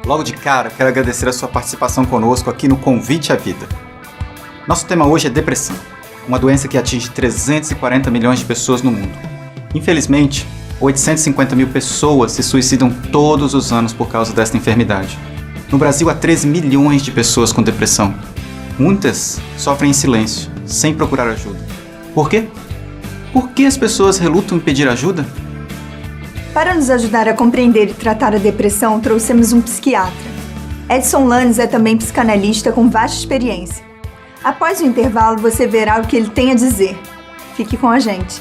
Logo de cara, quero agradecer a sua participação conosco aqui no Convite à Vida. Nosso tema hoje é depressão, uma doença que atinge 340 milhões de pessoas no mundo. Infelizmente, 850 mil pessoas se suicidam todos os anos por causa desta enfermidade. No Brasil, há 13 milhões de pessoas com depressão. Muitas sofrem em silêncio, sem procurar ajuda. Por quê? Por que as pessoas relutam em pedir ajuda? Para nos ajudar a compreender e tratar a depressão, trouxemos um psiquiatra. Edson Lanes é também psicanalista com vasta experiência. Após o intervalo, você verá o que ele tem a dizer. Fique com a gente.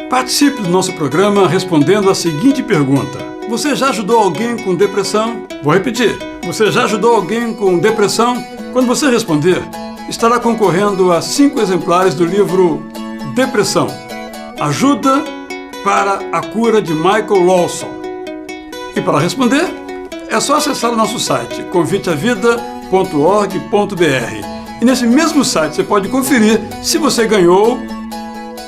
Participe do nosso programa respondendo a seguinte pergunta. Você já ajudou alguém com depressão? Vou repetir. Você já ajudou alguém com depressão? Quando você responder, estará concorrendo a 5 exemplares do livro Depressão, Ajuda para a Cura, de Michael Lawson. E para responder, é só acessar o nosso site, conviteavida.org.br. E nesse mesmo site você pode conferir se você ganhou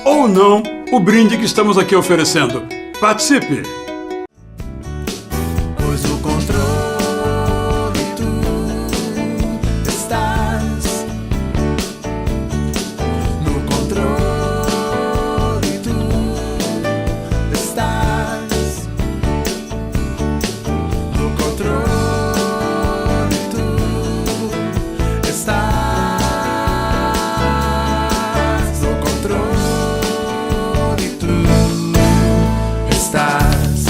ou não o brinde que estamos aqui oferecendo. Participe! Pois o controle tu estás, no controle tu estás, no controle tu estás, no controle tu estás.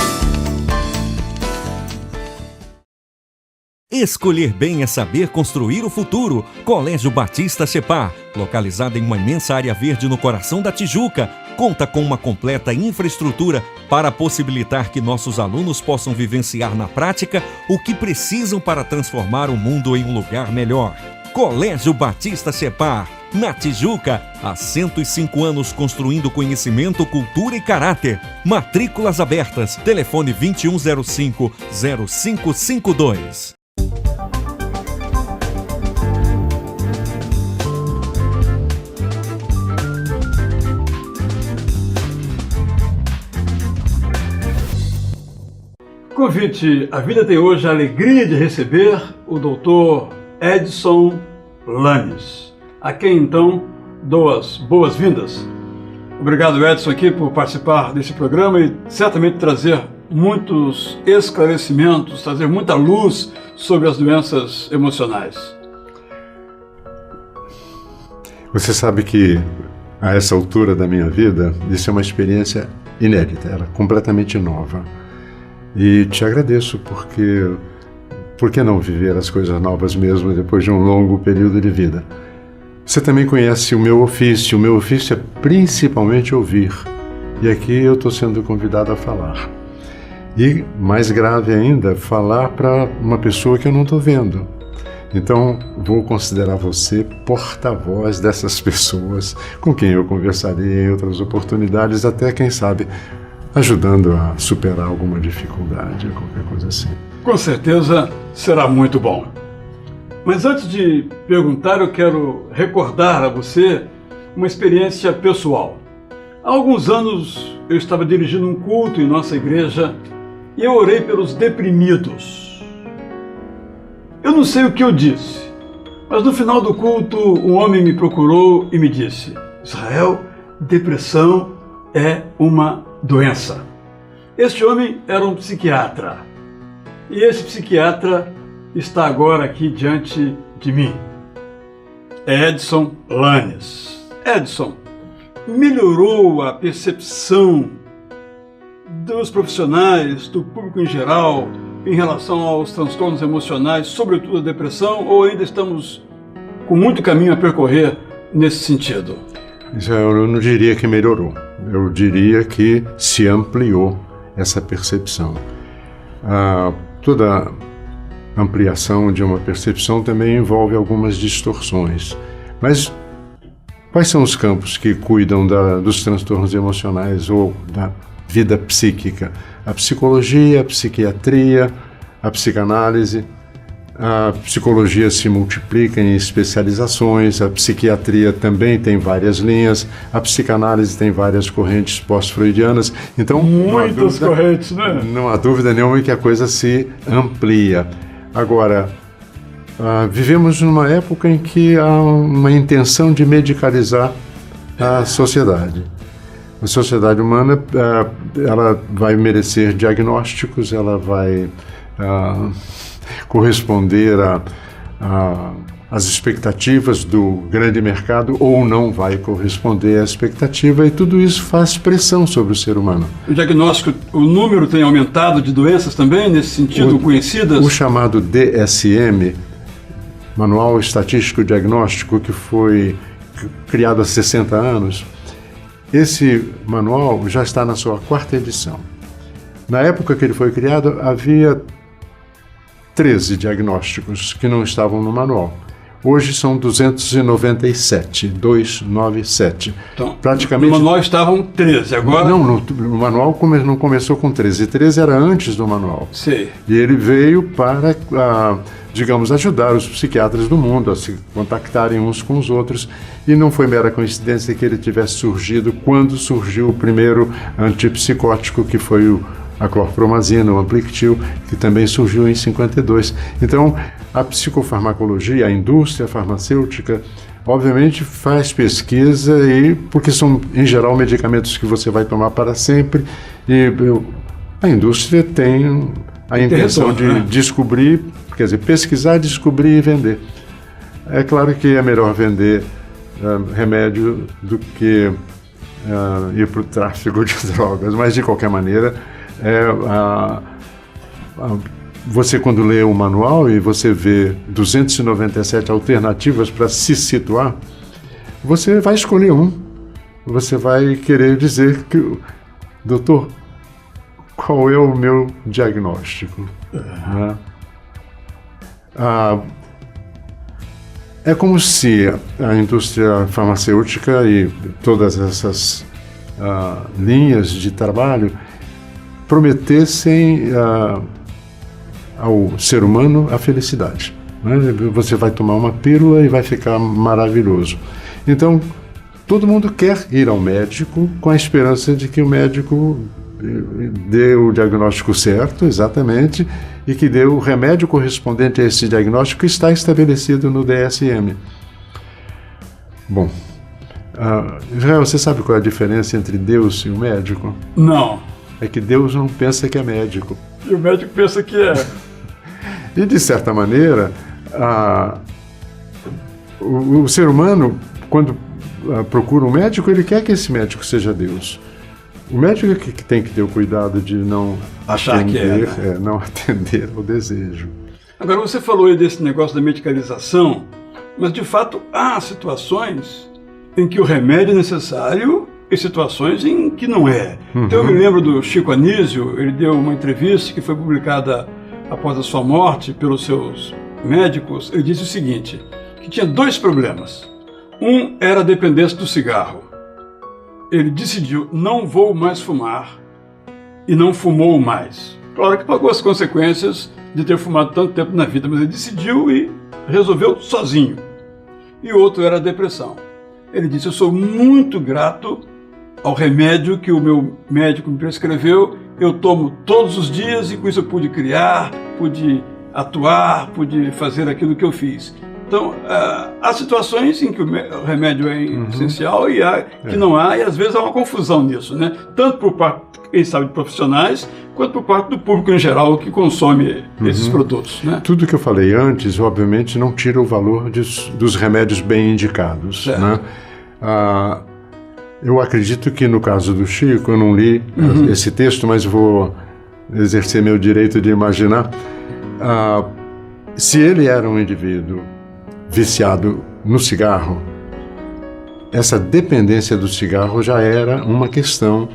Escolher bem é saber construir o futuro. Colégio Batista Separ, localizado em uma imensa área verde no coração da Tijuca, conta com uma completa infraestrutura para possibilitar que nossos alunos possam vivenciar na prática o que precisam para transformar o mundo em um lugar melhor. Colégio Batista Separ, na Tijuca, há 105 anos construindo conhecimento, cultura e caráter. Matrículas abertas. Telefone 2105-0552. Convite à Vida tem hoje a alegria de receber o Dr. Edson Lanes, a quem então dou as boas-vindas. Obrigado, Edson, aqui por participar desse programa e certamente trazer muitos esclarecimentos, trazer muita luz sobre as doenças emocionais. Você sabe que a essa altura da minha vida, isso é uma experiência inédita, ela é completamente nova. E te agradeço porque, por que não viver as coisas novas mesmo depois de um longo período de vida? Você também conhece o meu ofício é principalmente ouvir. E aqui eu estou sendo convidado a falar. E, mais grave ainda, falar para uma pessoa que eu não estou vendo. Então, vou considerar você porta-voz dessas pessoas com quem eu conversaria em outras oportunidades, até, quem sabe, ajudando a superar alguma dificuldade, qualquer coisa assim. Com certeza será muito bom. Mas antes de perguntar, eu quero recordar a você uma experiência pessoal. Há alguns anos eu estava dirigindo um culto em nossa igreja e eu orei pelos deprimidos. Eu não sei o que eu disse, mas no final do culto um homem me procurou e me disse: Israel, depressão é uma doença. Este homem era um psiquiatra e esse psiquiatra está agora aqui diante de mim. Edson Lanes. Edson, melhorou a percepção dos profissionais, do público em geral, em relação aos transtornos emocionais, sobretudo a depressão, ou ainda estamos com muito caminho a percorrer nesse sentido? Eu não diria que melhorou, eu diria que se ampliou essa percepção. Toda ampliação de uma percepção também envolve algumas distorções. Mas quais são os campos que cuidam dos transtornos emocionais ou da vida psíquica? A psicologia, a psiquiatria, a psicanálise. A psicologia se multiplica em especializações, a psiquiatria também tem várias linhas, a psicanálise tem várias correntes pós-freudianas. Então, Muitas correntes, né? não há dúvida nenhuma que a coisa se amplia. Agora, vivemos numa época em que há uma intenção de medicalizar a sociedade. A sociedade humana, ela vai merecer diagnósticos, ela vai corresponder às expectativas do grande mercado ou não vai corresponder à expectativa, e tudo isso faz pressão sobre o ser humano. O diagnóstico, o número tem aumentado de doenças também, nesse sentido, conhecidas? O chamado DSM, Manual Estatístico Diagnóstico, que foi criado há 60 anos, esse manual já está na sua 4ª edição. Na época que ele foi criado, havia 13 diagnósticos que não estavam no manual. Hoje são 297. Então, praticamente, no manual estavam 13, agora... Não, no manual não começou com 13. 13 era antes do manual. Sei. E ele veio para, digamos, ajudar os psiquiatras do mundo a se contactarem uns com os outros. E não foi mera coincidência que ele tivesse surgido quando surgiu o primeiro antipsicótico, que foi a clorpromazina, o Amplictil, que também surgiu em 52. Então, a psicofarmacologia, a indústria farmacêutica, obviamente faz pesquisa, porque são, em geral, medicamentos que você vai tomar para sempre, e a indústria tem a intenção de descobrir, quer dizer, pesquisar, descobrir e vender. É claro que é melhor vender remédio do que ir para o tráfico de drogas, mas, de qualquer maneira, você, quando lê o manual e você vê 297 alternativas para se situar, você vai escolher um. Você vai querer dizer que, doutor, qual é o meu diagnóstico? Né? É como se a indústria farmacêutica e todas essas linhas de trabalho prometessem ao ser humano a felicidade. Né? Você vai tomar uma pílula e vai ficar maravilhoso. Então, todo mundo quer ir ao médico com a esperança de que o médico dê o diagnóstico certo, exatamente, e que dê o remédio correspondente a esse diagnóstico que está estabelecido no DSM. Bom, Israel, você sabe qual é a diferença entre Deus e o médico? Não. É que Deus não pensa que é médico. E o médico pensa que é. E, de certa maneira, o ser humano, quando procura um médico, ele quer que esse médico seja Deus. O médico é que tem que ter o cuidado de não achar atender, que é, né? Não atender ao desejo. Agora, você falou aí desse negócio da medicalização, mas, de fato, há situações em que o remédio é necessário e situações em que não é. Então, eu me lembro do Chico Anísio, ele deu uma entrevista que foi publicada após a sua morte pelos seus médicos. Ele disse o seguinte, que tinha 2 problemas. Um era a dependência do cigarro. Ele decidiu, não vou mais fumar, e não fumou mais. Claro que pagou as consequências de ter fumado tanto tempo na vida, mas ele decidiu e resolveu sozinho. E o outro era a depressão. Ele disse, eu sou muito grato ao remédio que o meu médico me prescreveu, eu tomo todos os dias e com isso eu pude criar, pude atuar, pude fazer aquilo que eu fiz. Então, há situações em que o remédio é essencial e há que não há, e às vezes há uma confusão nisso, né? Tanto por parte, quem sabe, de profissionais, quanto por parte do público em geral que consome esses produtos, né? Tudo que eu falei antes, obviamente, não tira o valor dos remédios bem indicados, né? Eu acredito que no caso do Chico, eu não li esse texto, mas vou exercer meu direito de imaginar. Se ele era um indivíduo viciado no cigarro, essa dependência do cigarro já era uma questão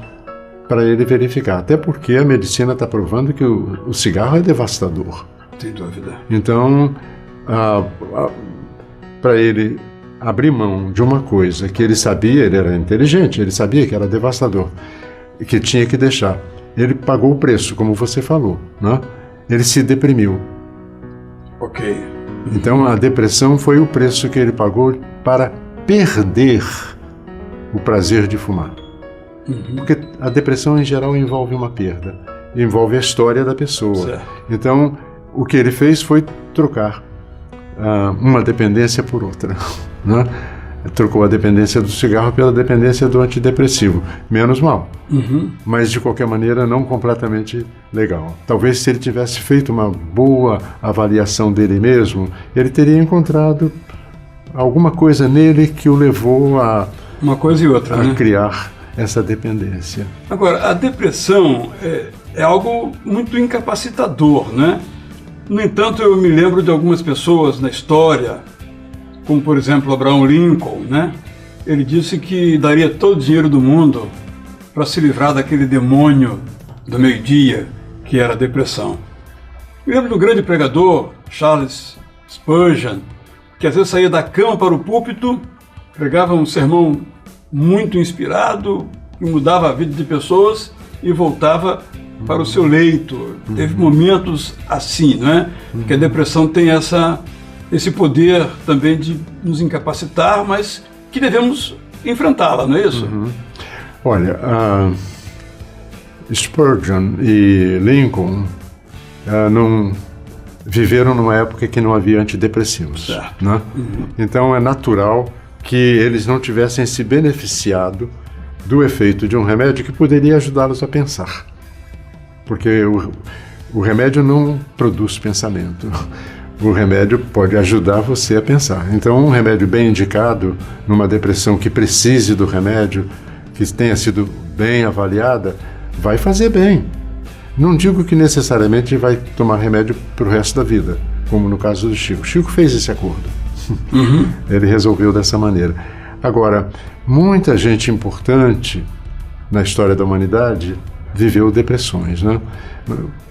para ele verificar. Até porque a medicina está provando que o cigarro é devastador. Sem dúvida. Então, para ele abrir mão de uma coisa que ele sabia, ele era inteligente, ele sabia que era devastador e que tinha que deixar. Ele pagou o preço, como você falou, né? Ele se deprimiu. Ok. Então a depressão foi o preço que ele pagou para perder o prazer de fumar. Porque a depressão em geral envolve uma perda, envolve a história da pessoa. Certo. Então o que ele fez foi trocar uma dependência por outra, né? Trocou a dependência do cigarro pela dependência do antidepressivo. Menos mal, mas de qualquer maneira não completamente legal. Talvez se ele tivesse feito uma boa avaliação dele mesmo, ele teria encontrado alguma coisa nele que o levou a Uma coisa e outra, né? criar essa dependência. Agora, a depressão é algo muito incapacitador, né? No entanto, eu me lembro de algumas pessoas na história, como por exemplo Abraham Lincoln, né? Ele disse que daria todo o dinheiro do mundo para se livrar daquele demônio do meio-dia, que era a depressão. Me lembro do grande pregador Charles Spurgeon, que às vezes saía da cama para o púlpito, pregava um sermão muito inspirado, que mudava a vida de pessoas e voltava para o seu leito. Teve momentos assim, não é? Que a depressão tem esse poder também de nos incapacitar, mas que devemos enfrentá-la, não é isso? Olha, Spurgeon e Lincoln não viveram numa época que não havia antidepressivos, Certo. né? Então é natural que eles não tivessem se beneficiado do efeito de um remédio que poderia ajudá-los a pensar, porque o remédio não produz pensamento. O remédio pode ajudar você a pensar. Então, um remédio bem indicado numa depressão que precise do remédio, que tenha sido bem avaliada, vai fazer bem. Não digo que necessariamente vai tomar remédio para o resto da vida, como no caso do Chico. Chico fez esse acordo. Ele resolveu dessa maneira. Agora, muita gente importante na história da humanidade viveu depressões, né?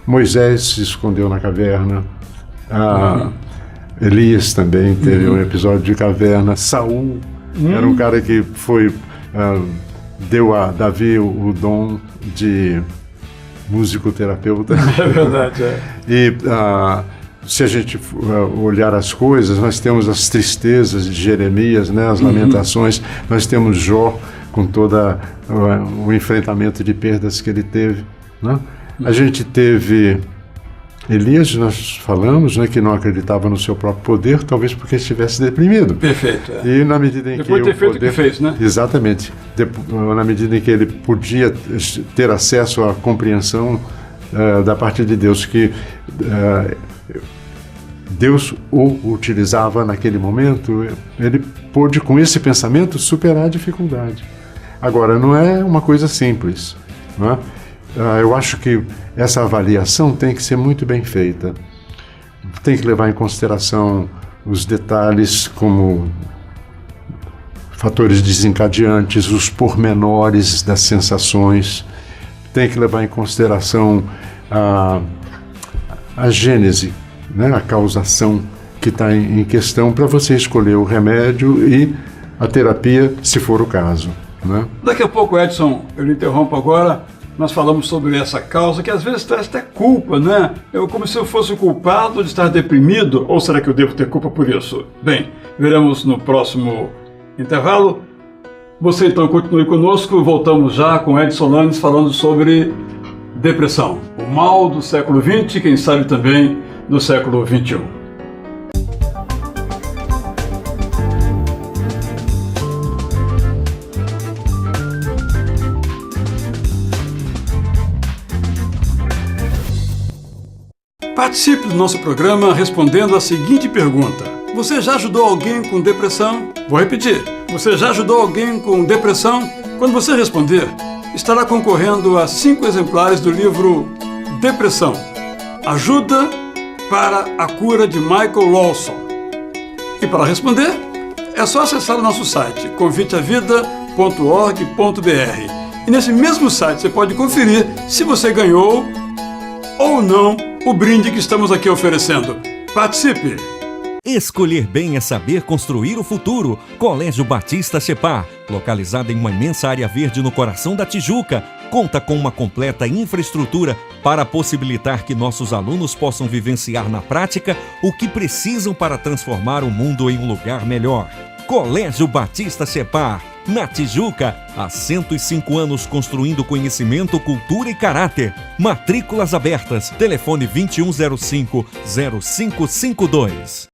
Moisés se escondeu na caverna. Elias também teve um episódio de caverna. Saul era um cara que deu a Davi o dom de musicoterapeuta. É verdade, é. E se a gente olhar as coisas, nós temos as tristezas de Jeremias, né, as lamentações, nós temos Jó com todo o enfrentamento de perdas que ele teve, né? A gente teve Elias, nós falamos, né, que não acreditava no seu próprio poder, talvez porque estivesse deprimido. Perfeito. É. E na medida em Depois que de ter feito o que fez, né? Exatamente. Na medida em que ele podia ter acesso à compreensão da parte de Deus, que Deus o utilizava naquele momento, ele pôde, com esse pensamento, superar a dificuldade. Agora, não é uma coisa simples, não é? Eu acho que essa avaliação tem que ser muito bem feita. Tem que levar em consideração os detalhes, como fatores desencadeantes, os pormenores das sensações. Tem que levar em consideração a gênese, né, a causação que está em questão, para você escolher o remédio e a terapia, se for o caso, né? Daqui a pouco, Edson, eu lhe interrompo agora. Nós falamos sobre essa causa que às vezes traz até culpa, né? Como se eu fosse o culpado de estar deprimido, ou será que eu devo ter culpa por isso? Bem, veremos no próximo intervalo. Você então continue conosco, voltamos já com Edson Lanes falando sobre depressão, o mal do século XX, quem sabe também do século XXI. Participe do nosso programa respondendo a seguinte pergunta: você já ajudou alguém com depressão? Vou repetir. Você já ajudou alguém com depressão? Quando você responder, estará concorrendo a 5 exemplares do livro Depressão, Ajuda para a Cura, de Michael Lawson. E para responder, é só acessar o nosso site, conviteavida.org.br. E nesse mesmo site você pode conferir se você ganhou ou não o brinde que estamos aqui oferecendo. Participe! Escolher bem é saber construir o futuro. Colégio Batista Separ, localizado em uma imensa área verde no coração da Tijuca, conta com uma completa infraestrutura para possibilitar que nossos alunos possam vivenciar na prática o que precisam para transformar o mundo em um lugar melhor. Colégio Batista Separ, na Tijuca, há 105 anos construindo conhecimento, cultura e caráter. Matrículas abertas. Telefone 2105-0552.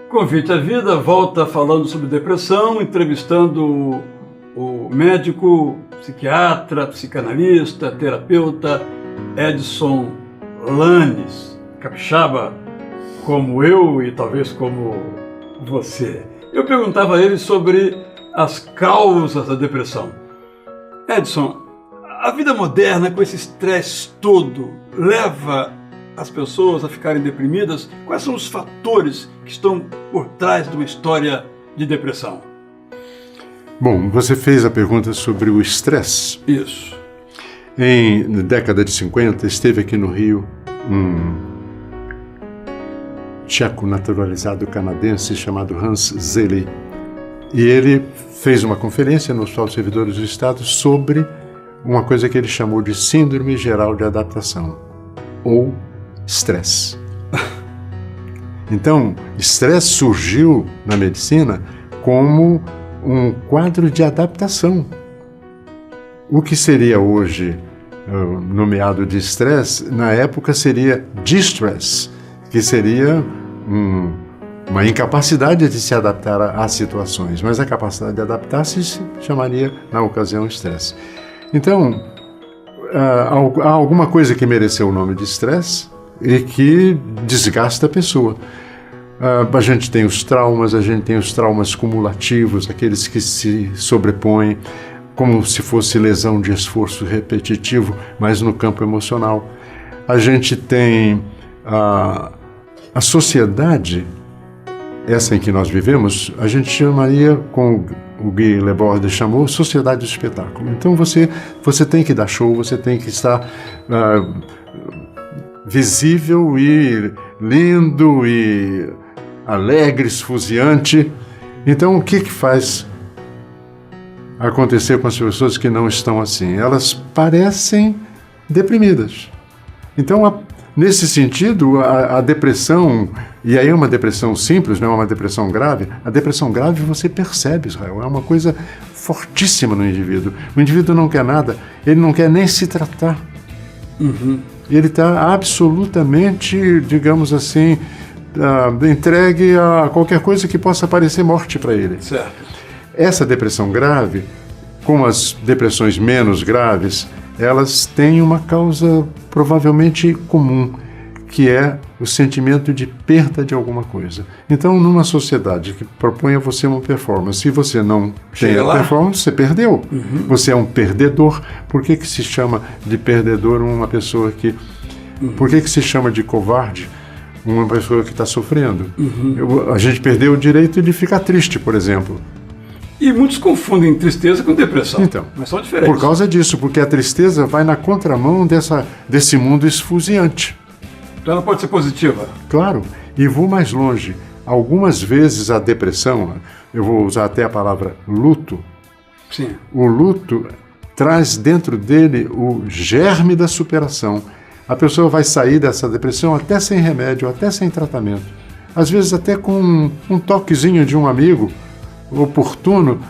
Convite à Vida volta falando sobre depressão, entrevistando o médico, psiquiatra, psicanalista, terapeuta Edson Lanes, capixaba como eu e talvez como você. Eu perguntava a ele sobre as causas da depressão. Edson, a vida moderna com esse estresse todo leva as pessoas a ficarem deprimidas? Quais são os fatores que estão por trás de uma história de depressão? Bom, você fez a pergunta sobre o estresse. Isso. Na década de 50, esteve aqui no Rio um tcheco naturalizado canadense chamado Hans Zeley. E ele fez uma conferência no Hospital dos Servidores do Estado sobre uma coisa que ele chamou de Síndrome Geral de Adaptação, ou estresse. Então, estresse surgiu na medicina como um quadro de adaptação. O que seria hoje nomeado de estresse, na época seria distress, que seria uma incapacidade de se adaptar a situações, mas a capacidade de adaptar-se se chamaria, na ocasião, estresse. Então, há alguma coisa que mereceu o nome de estresse e que desgasta a pessoa. A gente tem os traumas cumulativos, aqueles que se sobrepõem, como se fosse lesão de esforço repetitivo, mas no campo emocional. A gente tem a sociedade, essa em que nós vivemos, a gente chamaria, como o Guy Debord chamou, sociedade do espetáculo. Então você tem que dar show, você tem que estar visível e lindo e alegre, esfuziante. Então o que faz acontecer com as pessoas que não estão assim? Elas parecem deprimidas. Então, nesse sentido, a depressão, e aí é uma depressão simples, não é uma depressão grave, a depressão grave você percebe, Israel, é uma coisa fortíssima no indivíduo. O indivíduo não quer nada, ele não quer nem se tratar. Uhum. Ele está absolutamente, digamos assim, entregue a qualquer coisa que possa parecer morte para ele. Certo. Essa depressão grave, como as depressões menos graves, elas têm uma causa provavelmente comum, que é o sentimento de perda de alguma coisa. Então, numa sociedade que propõe a você uma performance, se você não tem a performance, você perdeu. Uhum. Você é um perdedor. Por que se chama de perdedor uma pessoa que... Por que se chama de covarde uma pessoa que está sofrendo? Uhum. A gente perdeu o direito de ficar triste, por exemplo. E muitos confundem tristeza com depressão. Então, mas são diferentes. Por causa disso, porque a tristeza vai na contramão desse mundo esfuziante. Então ela pode ser positiva. Claro, e vou mais longe. Algumas vezes a depressão, eu vou usar até a palavra luto. Sim. O luto traz dentro dele o germe da superação. A pessoa vai sair dessa depressão até sem remédio, até sem tratamento. Às vezes até com um toquezinho de um amigo oportuno,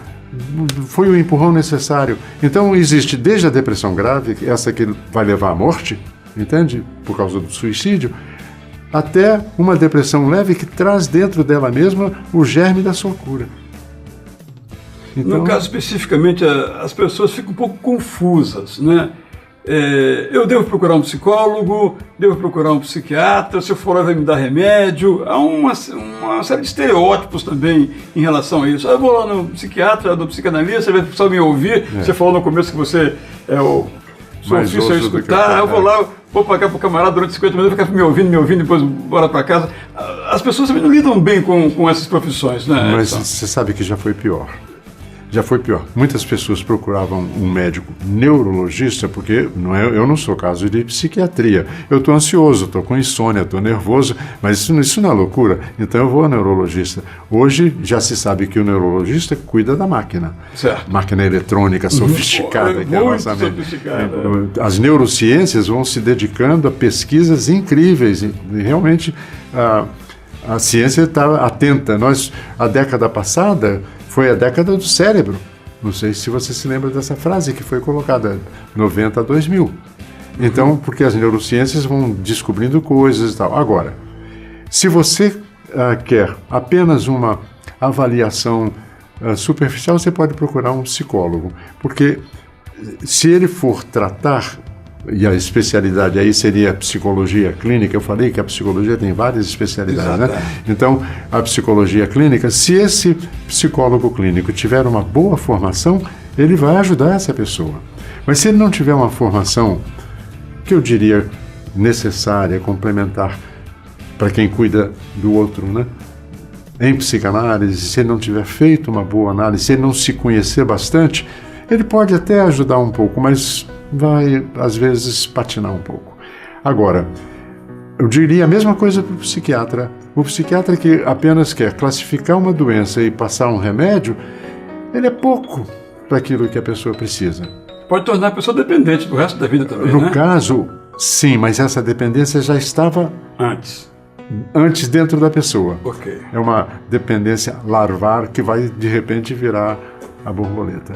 foi o empurrão necessário. Então existe desde a depressão grave, essa que vai levar à morte, entende? Por causa do suicídio, até uma depressão leve que traz dentro dela mesma o germe da sua cura. Então, no caso especificamente, as pessoas ficam um pouco confusas, né? Eu devo procurar um psicólogo, devo procurar um psiquiatra, se eu for lá vai me dar remédio. Há uma série de estereótipos também em relação a isso. Eu vou lá no psiquiatra, no psicanalista, ele vai só me ouvir. Você falou no começo que você é o Sou mais ofício a osso do que escutar, eu vou lá, vou pagar pro camarada durante 50 minutos, ficar me ouvindo, depois bora para casa. As pessoas também não lidam bem com essas profissões, né? Mas Edson? você sabe que já foi pior. Já foi pior. Muitas pessoas procuravam um médico neurologista, porque eu não sou caso de psiquiatria. Eu estou ansioso, estou com insônia, estou nervoso, mas isso não é loucura. Então eu vou ao neurologista. Hoje já se sabe que o neurologista cuida da máquina. Certo. Máquina eletrônica sofisticada. Que é a Muito nossa mente. sofisticada. As neurociências vão se dedicando a pesquisas incríveis. E realmente a ciência está atenta. A década passada foi a década do cérebro. Não sei se você se lembra dessa frase que foi colocada, 90 a 2000. Então, porque as neurociências vão descobrindo coisas e tal. Agora, se você quer apenas uma avaliação superficial, você pode procurar um psicólogo. Porque se ele for tratar, e a especialidade aí seria a psicologia clínica, eu falei que a psicologia tem várias especialidades, né? Então, a psicologia clínica, se esse psicólogo clínico tiver uma boa formação, ele vai ajudar essa pessoa. Mas se ele não tiver uma formação, que eu diria necessária, complementar, para quem cuida do outro, né? Em psicanálise, se ele não tiver feito uma boa análise, se ele não se conhecer bastante, ele pode até ajudar um pouco, mas vai, às vezes, patinar um pouco. Agora, eu diria a mesma coisa para o psiquiatra. O psiquiatra que apenas quer classificar uma doença e passar um remédio, ele é pouco para aquilo que a pessoa precisa. Pode tornar a pessoa dependente do resto da vida também, No né? caso, sim, mas essa dependência já estava antes dentro da pessoa. Ok. É uma dependência larvar que vai, de repente, virar a borboleta.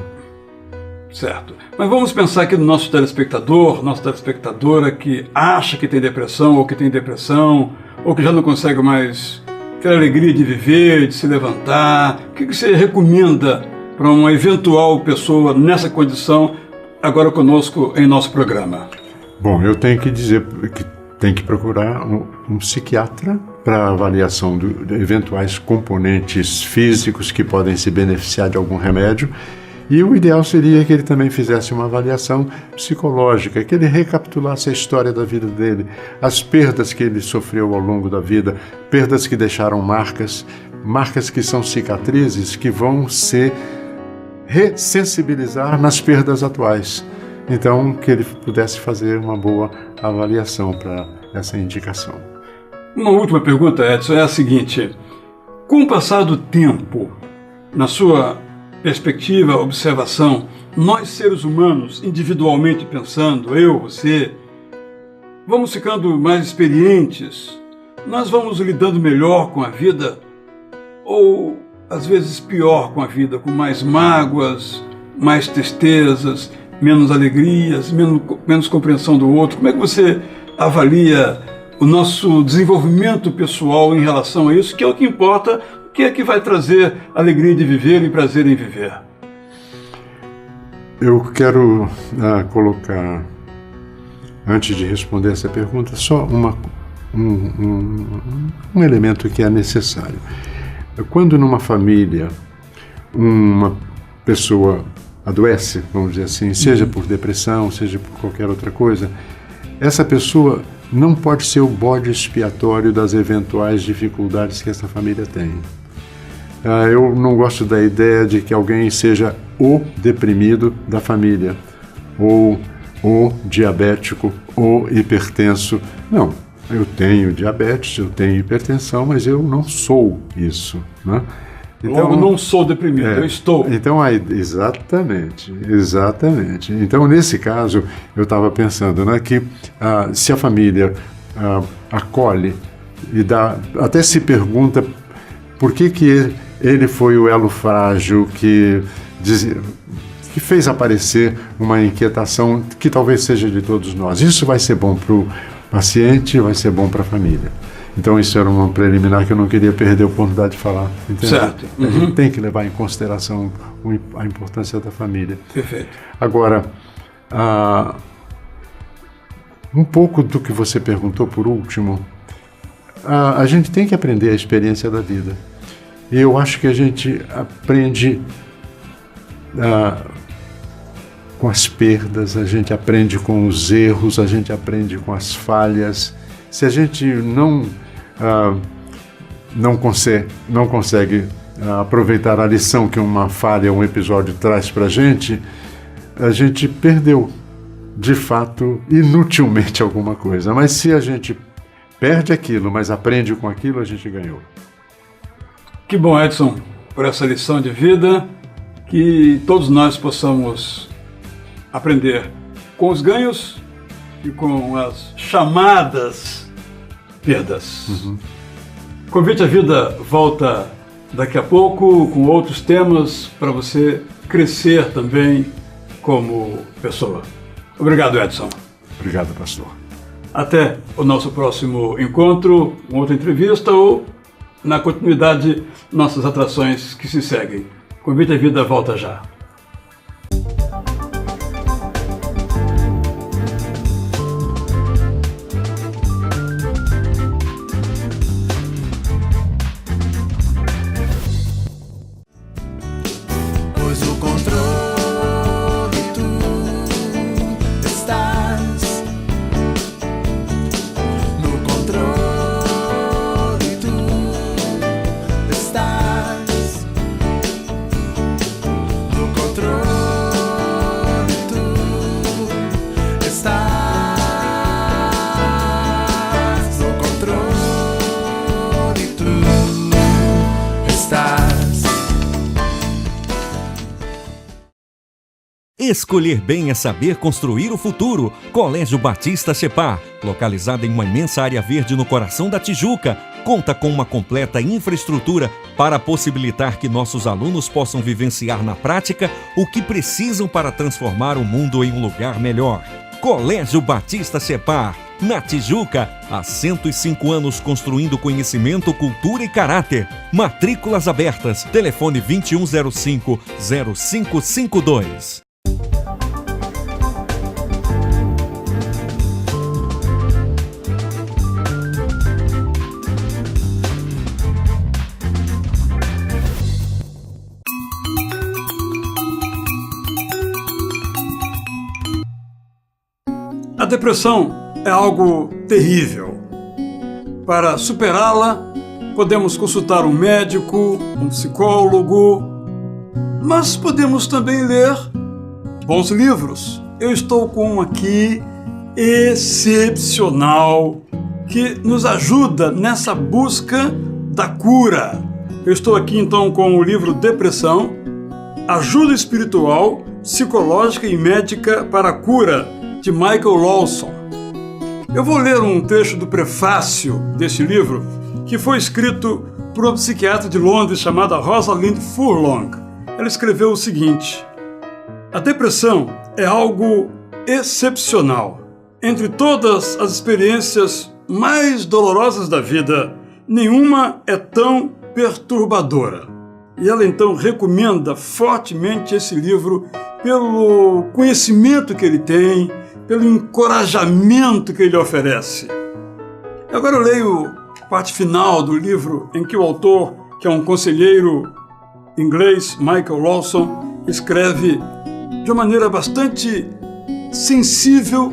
Certo. Mas vamos pensar aqui no nossa telespectadora que acha que tem depressão, ou que já não consegue mais aquela alegria de viver, de se levantar. O que você recomenda para uma eventual pessoa nessa condição, agora conosco em nosso programa? Bom, eu tenho que dizer que tem que procurar um psiquiatra para avaliação de eventuais componentes físicos que podem se beneficiar de algum remédio. E o ideal seria que ele também fizesse uma avaliação psicológica, que ele recapitulasse a história da vida dele, as perdas que ele sofreu ao longo da vida, perdas que deixaram marcas que são cicatrizes, que vão se ressensibilizar nas perdas atuais. Então, que ele pudesse fazer uma boa avaliação para essa indicação. Uma última pergunta, Edson, é a seguinte. Com o passar do tempo, na sua perspectiva, observação, nós seres humanos, individualmente pensando, eu, você, vamos ficando mais experientes, nós vamos lidando melhor com a vida ou, às vezes, pior com a vida, com mais mágoas, mais tristezas, menos alegrias, menos compreensão do outro? Como é que você avalia o nosso desenvolvimento pessoal em relação a isso, que é o que importa, que é que vai trazer alegria de viver e prazer em viver? Eu quero colocar, antes de responder essa pergunta, só um elemento que é necessário. Quando numa família uma pessoa adoece, vamos dizer assim, seja por depressão, seja por qualquer outra coisa, essa pessoa não pode ser o bode expiatório das eventuais dificuldades que essa família tem. Eu não gosto da ideia de que alguém seja o deprimido da família, ou o diabético, ou hipertenso. Não, eu tenho diabetes, eu tenho hipertensão, mas eu não sou isso, né? Então, eu não sou deprimido, eu estou. Então, exatamente. Então, nesse caso, eu estava pensando, né, que se a família acolhe e até se pergunta por que ele foi o elo frágil que fez aparecer uma inquietação que talvez seja de todos nós. Isso vai ser bom para o paciente, vai ser bom para a família. Então isso era uma preliminar que eu não queria perder a oportunidade de falar. Entendeu? Certo. A gente tem que levar em consideração a importância da família. Perfeito. Agora, um pouco do que você perguntou por último, a gente tem que aprender a experiência da vida. E eu acho que a gente aprende com as perdas, a gente aprende com os erros, a gente aprende com as falhas. Se a gente não consegue aproveitar a lição que uma falha, um episódio traz para a gente perdeu, de fato, inutilmente alguma coisa. Mas se a gente perde aquilo, mas aprende com aquilo, a gente ganhou. Que bom, Edson, por essa lição de vida, que todos nós possamos aprender com os ganhos e com as chamadas perdas. Convite à Vida volta daqui a pouco com outros temas para você crescer também como pessoa. Obrigado, Edson. Obrigado, pastor. Até o nosso próximo encontro, uma outra entrevista ou, na continuidade, nossas atrações que se seguem. Convite à Vida volta já. Pois o controle tu estás, no controle tu estás, no controle tu estás, no controle tu estás. Escolher bem é saber construir o futuro. Colégio Batista Separ, localizado em uma imensa área verde no coração da Tijuca, conta com uma completa infraestrutura para possibilitar que nossos alunos possam vivenciar na prática o que precisam para transformar o mundo em um lugar melhor. Colégio Batista Separ, na Tijuca, há 105 anos construindo conhecimento, cultura e caráter. Matrículas abertas. Telefone 2105-0552. A depressão é algo terrível. Para superá-la, podemos consultar um médico, um psicólogo, mas podemos também ler bons livros. Eu estou com um aqui excepcional que nos ajuda nessa busca da cura. Eu estou aqui então com o livro Depressão, Ajuda Espiritual, Psicológica e Médica para a Cura, de Michael Lawson. Eu vou ler um trecho do prefácio deste livro, que foi escrito por uma psiquiatra de Londres chamada Rosalind Furlong. Ela escreveu o seguinte: a depressão é algo excepcional. Entre todas as experiências mais dolorosas da vida, nenhuma é tão perturbadora. E ela então recomenda fortemente esse livro pelo conhecimento que ele tem, pelo encorajamento que ele oferece. Agora eu leio a parte final do livro em que o autor, que é um conselheiro inglês, Michael Lawson, escreve de uma maneira bastante sensível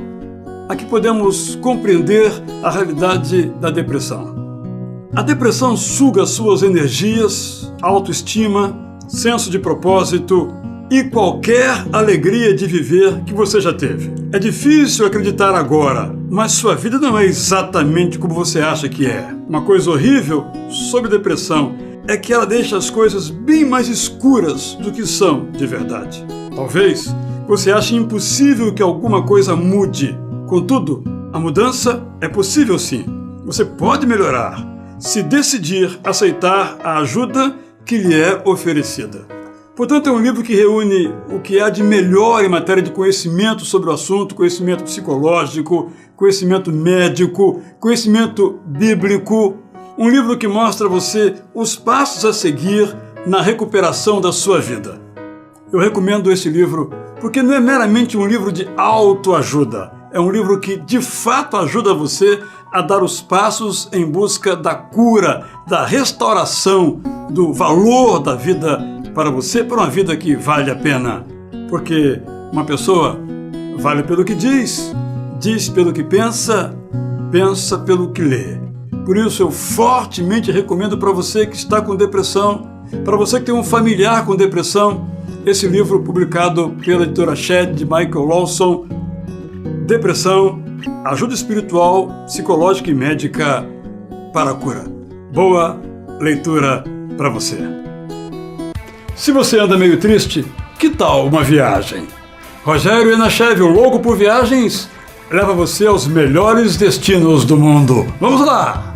a que podemos compreender a realidade da depressão. A depressão suga suas energias, autoestima, senso de propósito e qualquer alegria de viver que você já teve. É difícil acreditar agora, mas sua vida não é exatamente como você acha que é. Uma coisa horrível sobre depressão é que ela deixa as coisas bem mais escuras do que são de verdade. Talvez você ache impossível que alguma coisa mude. Contudo, a mudança é possível sim. Você pode melhorar se decidir aceitar a ajuda que lhe é oferecida. Portanto, é um livro que reúne o que há de melhor em matéria de conhecimento sobre o assunto, conhecimento psicológico, conhecimento médico, conhecimento bíblico. Um livro que mostra a você os passos a seguir na recuperação da sua vida. Eu recomendo esse livro porque não é meramente um livro de autoajuda. É um livro que, de fato, ajuda você a dar os passos em busca da cura, da restauração, do valor da vida para você, para uma vida que vale a pena. Porque Uma pessoa vale pelo que diz, diz pelo que pensa, pensa pelo que lê. Por isso eu fortemente recomendo para você que está com depressão, para você que tem um familiar com depressão, esse livro publicado pela editora Shed, de Michael Lawson, Depressão, Ajuda Espiritual, Psicológica e Médica para a Cura. Boa leitura para você. Se você anda meio triste, que tal uma viagem? Rogério Enachev, o louco por viagens, leva você aos melhores destinos do mundo. Vamos lá!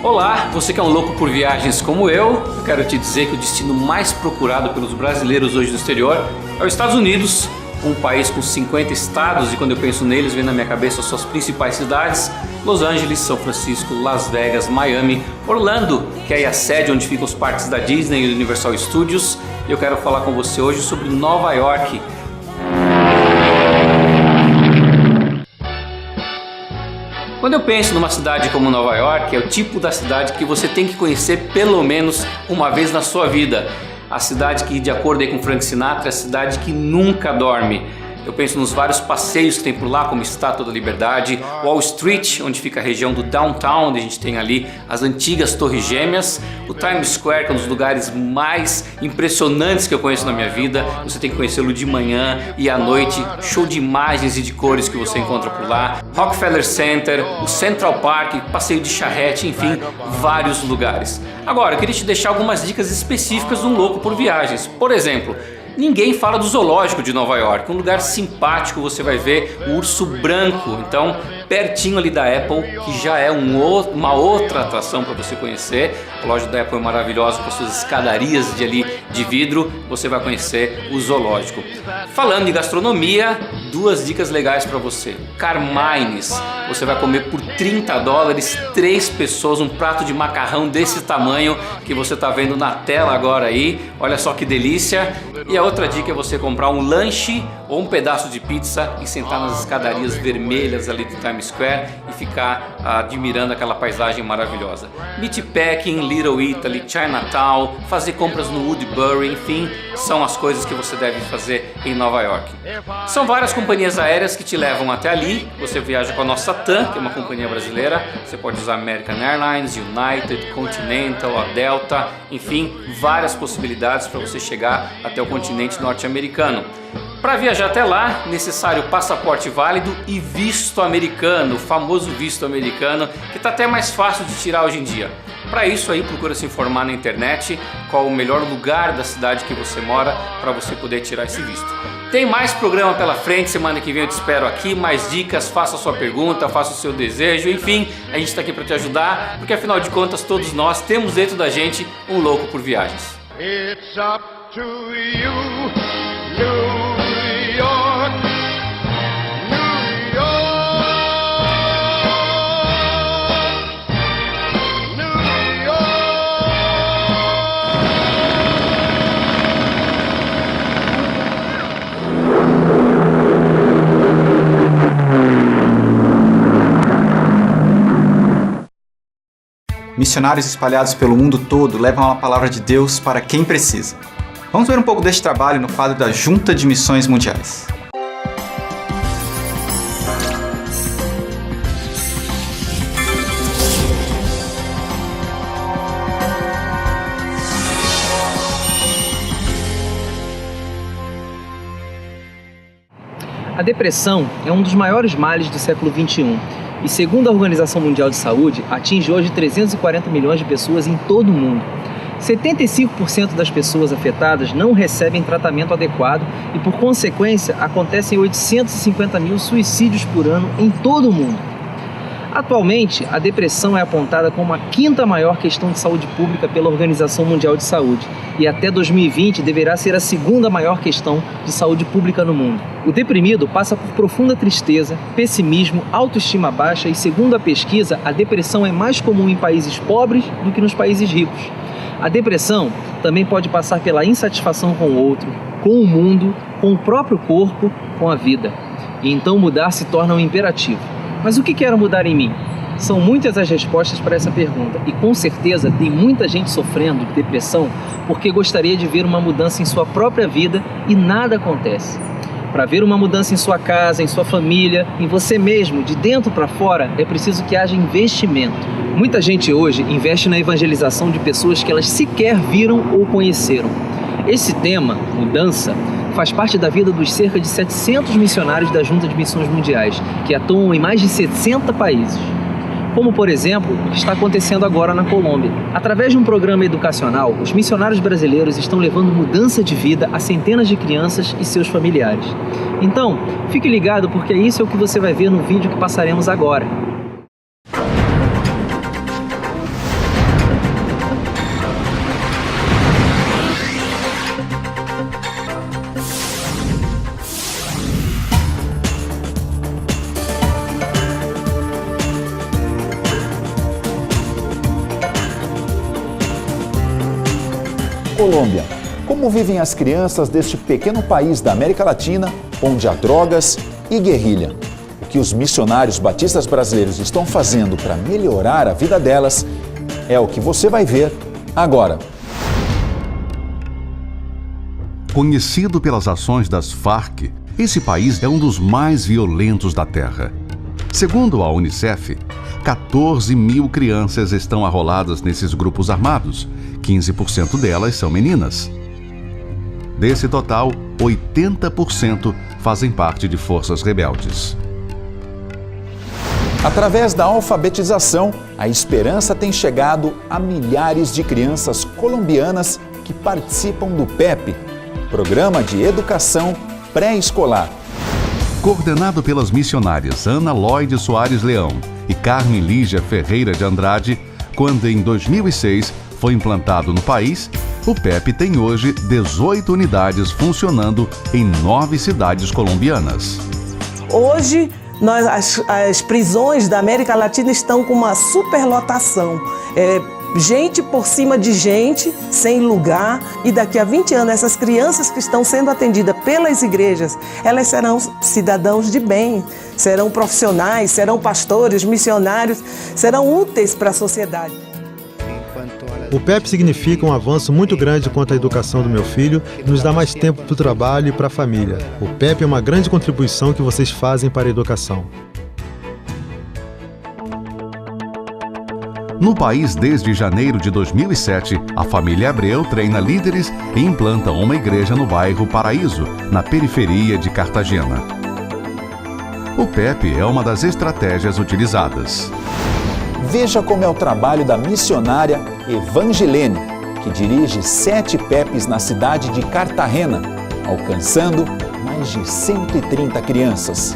Olá, você que é um louco por viagens como eu quero te dizer que o destino mais procurado pelos brasileiros hoje no exterior é os Estados Unidos, um país com 50 estados, e quando eu penso neles vem na minha cabeça as suas principais cidades: Los Angeles, São Francisco, Las Vegas, Miami, Orlando, que é a sede onde ficam os parques da Disney e do Universal Studios. E eu quero falar com você hoje sobre Nova York. Quando eu penso numa cidade como Nova York, é o tipo da cidade que você tem que conhecer pelo menos uma vez na sua vida. A cidade que, de acordo aí com Frank Sinatra, é a cidade que nunca dorme. Eu penso nos vários passeios que tem por lá, como Estátua da Liberdade, Wall Street, onde fica a região do Downtown, onde a gente tem ali as antigas Torres Gêmeas, o Times Square, que é um dos lugares mais impressionantes que eu conheço na minha vida. Você tem que conhecê-lo de manhã e à noite, show de imagens e de cores que você encontra por lá, Rockefeller Center, o Central Park, passeio de charrete, enfim, vários lugares. Agora, eu queria te deixar algumas dicas específicas de um louco por viagens. Por exemplo, ninguém fala do zoológico de Nova York, um lugar simpático. Você vai ver o urso branco, então pertinho ali da Apple, que já é uma outra atração para você conhecer. A loja da Apple é maravilhosa com suas escadarias de vidro. Você vai conhecer o zoológico. Falando em gastronomia, duas dicas legais para você. Carmine's, você vai comer por $30, 3 pessoas, um prato de macarrão desse tamanho que você está vendo na tela agora aí. Olha só que delícia. E a outra dica é você comprar um lanche ou um pedaço de pizza e sentar nas escadarias vermelhas ali do Times Square e ficar admirando aquela paisagem maravilhosa. Meatpacking, Little Italy, Chinatown, fazer compras no Woodbury, enfim, são as coisas que você deve fazer em Nova York. São várias companhias aéreas que te levam até ali. Você viaja com a nossa TAM, que é uma companhia brasileira. Você pode usar American Airlines, United, Continental, a Delta, enfim, várias possibilidades para você chegar até o continente norte-americano. Para viajar até lá, necessário passaporte válido e visto americano, o famoso visto americano, que está até mais fácil de tirar hoje em dia. Para isso aí, procura se informar na internet qual o melhor lugar da cidade que você mora para você poder tirar esse visto. Tem mais programa pela frente, semana que vem eu te espero aqui, mais dicas, faça a sua pergunta, faça o seu desejo, enfim, a gente está aqui para te ajudar, porque afinal de contas todos nós temos dentro da gente um louco por viagens. It's up to you, New York, New York, New York. Missionários espalhados pelo mundo todo levam a palavra de Deus para quem precisa. Vamos ver um pouco deste trabalho no quadro da Junta de Missões Mundiais. A depressão é um dos maiores males do século XXI e, segundo a Organização Mundial de Saúde, atinge hoje 340 milhões de pessoas em todo o mundo. 75% das pessoas afetadas não recebem tratamento adequado e, por consequência, acontecem 850 mil suicídios por ano em todo o mundo. Atualmente, a depressão é apontada como a 5ª maior questão de saúde pública pela Organização Mundial de Saúde e até 2020 deverá ser a 2ª maior questão de saúde pública no mundo. O deprimido passa por profunda tristeza, pessimismo, autoestima baixa e, segundo a pesquisa, a depressão é mais comum em países pobres do que nos países ricos. A depressão também pode passar pela insatisfação com o outro, com o mundo, com o próprio corpo, com a vida. e então mudar se torna um imperativo. Mas o que quero mudar em mim? São muitas as respostas para essa pergunta e com certeza tem muita gente sofrendo de depressão porque gostaria de ver uma mudança em sua própria vida e nada acontece. Para ver uma mudança em sua casa, em sua família, em você mesmo, de dentro para fora, é preciso que haja investimento. Muita gente hoje investe na evangelização de pessoas que elas sequer viram ou conheceram. Esse tema, mudança, faz parte da vida dos cerca de 700 missionários da Junta de Missões Mundiais, que atuam em mais de 60 países. Como, por exemplo, o que está acontecendo agora na Colômbia. Através de um programa educacional, os missionários brasileiros estão levando mudança de vida a centenas de crianças e seus familiares. Então, fique ligado porque isso é o que você vai ver no vídeo que passaremos agora. Colômbia. Como vivem as crianças deste pequeno país da América Latina, onde há drogas e guerrilha? O que os missionários batistas brasileiros estão fazendo para melhorar a vida delas é o que você vai ver agora. Conhecido pelas ações das Farc, esse país é um dos mais violentos da Terra. Segundo a Unicef, 14 mil crianças estão arroladas nesses grupos armados. 15% delas são meninas. Desse total, 80% fazem parte de forças rebeldes. Através da alfabetização, a esperança tem chegado a milhares de crianças colombianas que participam do PEP, Programa de Educação Pré-Escolar. Coordenado pelas missionárias Ana Lloyd Soares Leão e Carmen Lígia Ferreira de Andrade, quando em 2006 foi implantado no país, o PEP tem hoje 18 unidades funcionando em 9 cidades colombianas. Hoje, as prisões da América Latina estão com uma superlotação. Gente por cima de gente, sem lugar, e daqui a 20 anos essas crianças que estão sendo atendidas pelas igrejas, elas serão cidadãos de bem, serão profissionais, serão pastores, missionários, serão úteis para a sociedade. O PEP significa um avanço muito grande quanto à educação do meu filho e nos dá mais tempo para o trabalho e para a família. O PEP é uma grande contribuição que vocês fazem para a educação. No país, desde janeiro de 2007, a família Abreu treina líderes e implanta uma igreja no bairro Paraíso, na periferia de Cartagena. O PEP é uma das estratégias utilizadas. Veja como é o trabalho da missionária Evangelene, que dirige 7 PEPs na cidade de Cartagena, alcançando mais de 130 crianças.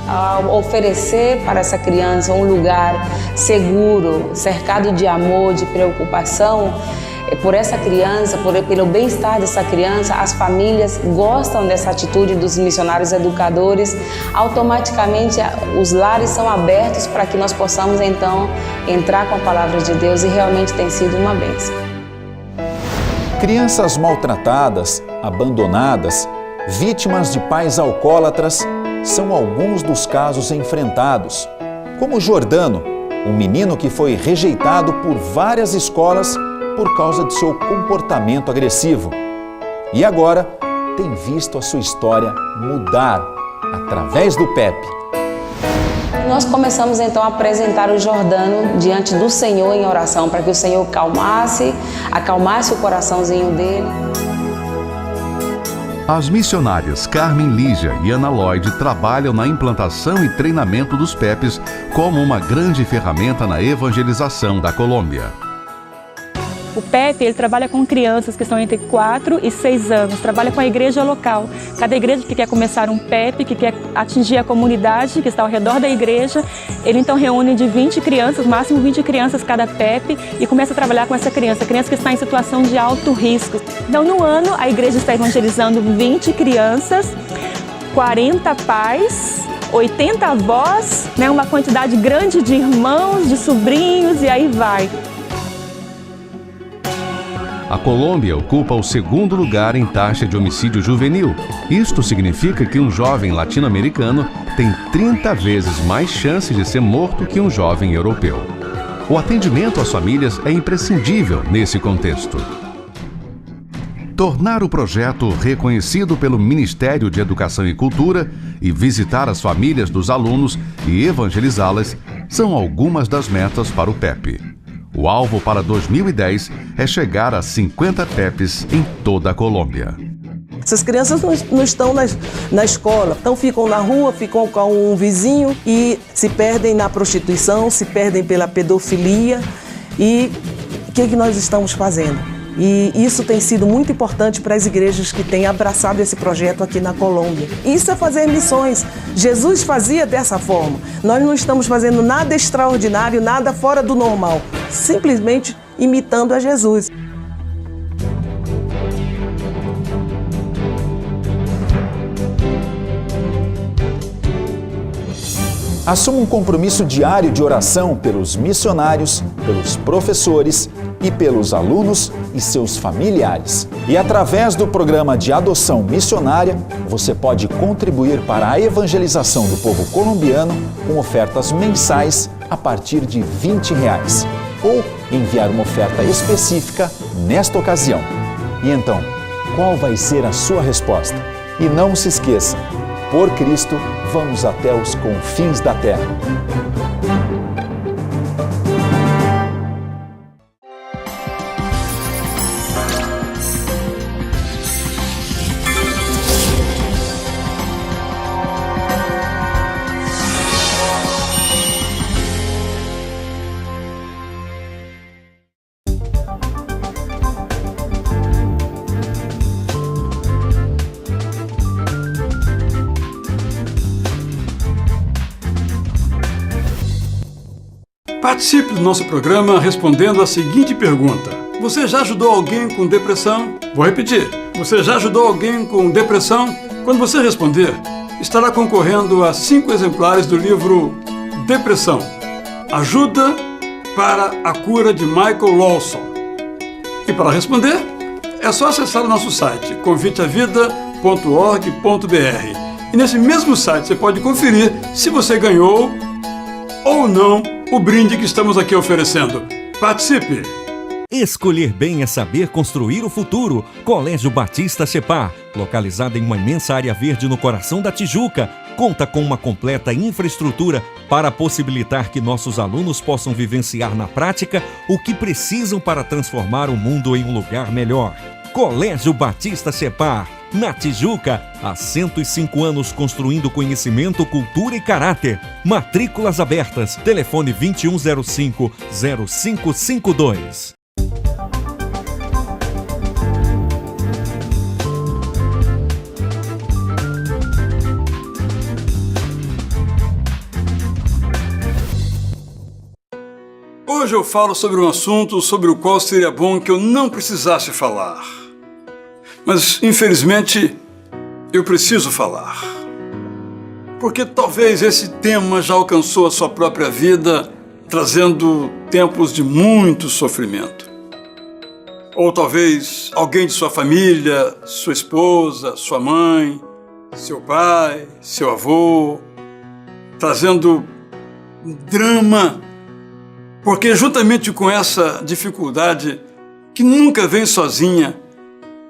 Ao oferecer para essa criança um lugar seguro, cercado de amor, de preocupação, por essa criança, pelo bem-estar dessa criança, as famílias gostam dessa atitude dos missionários educadores. Automaticamente os lares são abertos para que nós possamos então entrar com a palavra de Deus e realmente tem sido uma bênção. Crianças maltratadas, abandonadas, vítimas de pais alcoólatras são alguns dos casos enfrentados, como Jordano, um menino que foi rejeitado por várias escolas por causa de seu comportamento agressivo. E agora tem visto a sua história mudar através do PEP. Nós começamos então a apresentar o Jordano diante do Senhor em oração, para que o Senhor acalmasse o coraçãozinho dele. As missionárias Carmen Lígia e Ana Lloyd trabalham na implantação e treinamento dos PEPs como uma grande ferramenta na evangelização da Colômbia. O PEP ele trabalha com crianças que estão entre 4 e 6 anos, trabalha com a igreja local. Cada igreja que quer começar um PEP, que quer atingir a comunidade que está ao redor da igreja, ele então reúne de 20 crianças, máximo 20 crianças cada PEP, e começa a trabalhar com essa criança que está em situação de alto risco. Então no ano a igreja está evangelizando 20 crianças, 40 pais, 80 avós, uma quantidade grande de irmãos, de sobrinhos e aí vai. A Colômbia ocupa o segundo lugar em taxa de homicídio juvenil. Isto significa que um jovem latino-americano tem 30 vezes mais chances de ser morto que um jovem europeu. O atendimento às famílias é imprescindível nesse contexto. Tornar o projeto reconhecido pelo Ministério de Educação e Cultura e visitar as famílias dos alunos e evangelizá-las são algumas das metas para o PEP. O alvo para 2010 é chegar a 50 PEPs em toda a Colômbia. Essas crianças não estão na escola, então ficam na rua, ficam com um vizinho e se perdem na prostituição, se perdem pela pedofilia. E o que nós estamos fazendo? E isso tem sido muito importante para as igrejas que têm abraçado esse projeto aqui na Colômbia. Isso é fazer missões. Jesus fazia dessa forma. Nós não estamos fazendo nada extraordinário, nada fora do normal. Simplesmente imitando a Jesus. Assuma um compromisso diário de oração pelos missionários, pelos professores e pelos alunos e seus familiares. E através do programa de adoção missionária, você pode contribuir para a evangelização do povo colombiano com ofertas mensais a partir de R$20 ou enviar uma oferta específica nesta ocasião. E então, qual vai ser a sua resposta? E não se esqueça, por Cristo, vamos até os confins da terra. Participe do nosso programa respondendo a seguinte pergunta: você já ajudou alguém com depressão? Vou repetir. Você já ajudou alguém com depressão? Quando você responder, estará concorrendo a 5 exemplares do livro Depressão, Ajuda para a Cura, de Michael Lawson. E para responder, é só acessar o nosso site conviteavida.org.br. E nesse mesmo site você pode conferir se você ganhou ou não o brinde que estamos aqui oferecendo. Participe! Escolher bem é saber construir o futuro. Colégio Batista Cepar, localizado em uma imensa área verde no coração da Tijuca, conta com uma completa infraestrutura para possibilitar que nossos alunos possam vivenciar na prática o que precisam para transformar o mundo em um lugar melhor. Colégio Batista Cepar, na Tijuca, há 105 anos construindo conhecimento, cultura e caráter. Matrículas abertas. Telefone 2105-0552. Hoje eu falo sobre um assunto sobre o qual seria bom que eu não precisasse falar. Mas, infelizmente, eu preciso falar. Porque talvez esse tema já alcançou a sua própria vida, trazendo tempos de muito sofrimento. Ou talvez alguém de sua família, sua esposa, sua mãe, seu pai, seu avô, trazendo drama. Porque juntamente com essa dificuldade, que nunca vem sozinha,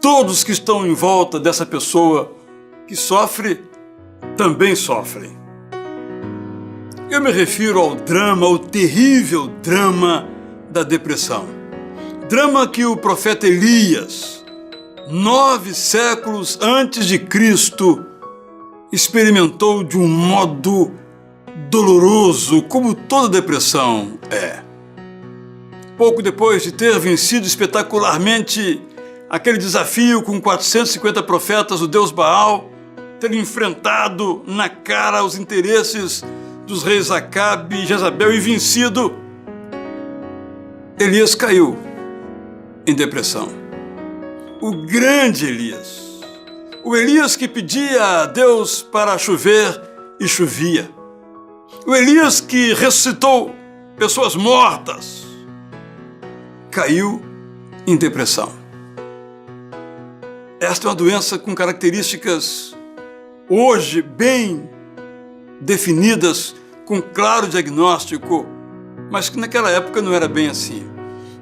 todos que estão em volta dessa pessoa que sofre, também sofrem. Eu me refiro ao drama, ao terrível drama da depressão. Drama que o profeta Elias, 9 séculos antes de Cristo, experimentou de um modo doloroso, como toda depressão é. Pouco depois de ter vencido espetacularmente aquele desafio com 450 profetas do deus Baal, ter enfrentado na cara os interesses dos reis Acabe e Jezabel e vencido, Elias caiu em depressão. O grande Elias, o Elias que pedia a Deus para chover e chovia, o Elias que ressuscitou pessoas mortas, caiu em depressão. Esta é uma doença com características hoje bem definidas, com claro diagnóstico, mas que naquela época não era bem assim.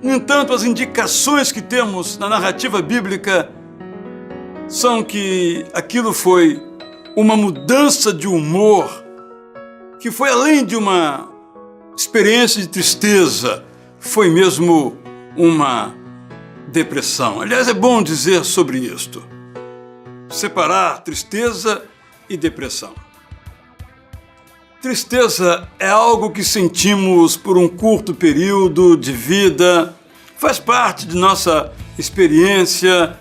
No entanto, as indicações que temos na narrativa bíblica são que aquilo foi uma mudança de humor, que foi além de uma experiência de tristeza, foi mesmo uma depressão. Aliás, é bom dizer sobre isto, separar tristeza e depressão. Tristeza é algo que sentimos por um curto período de vida, faz parte de nossa experiência,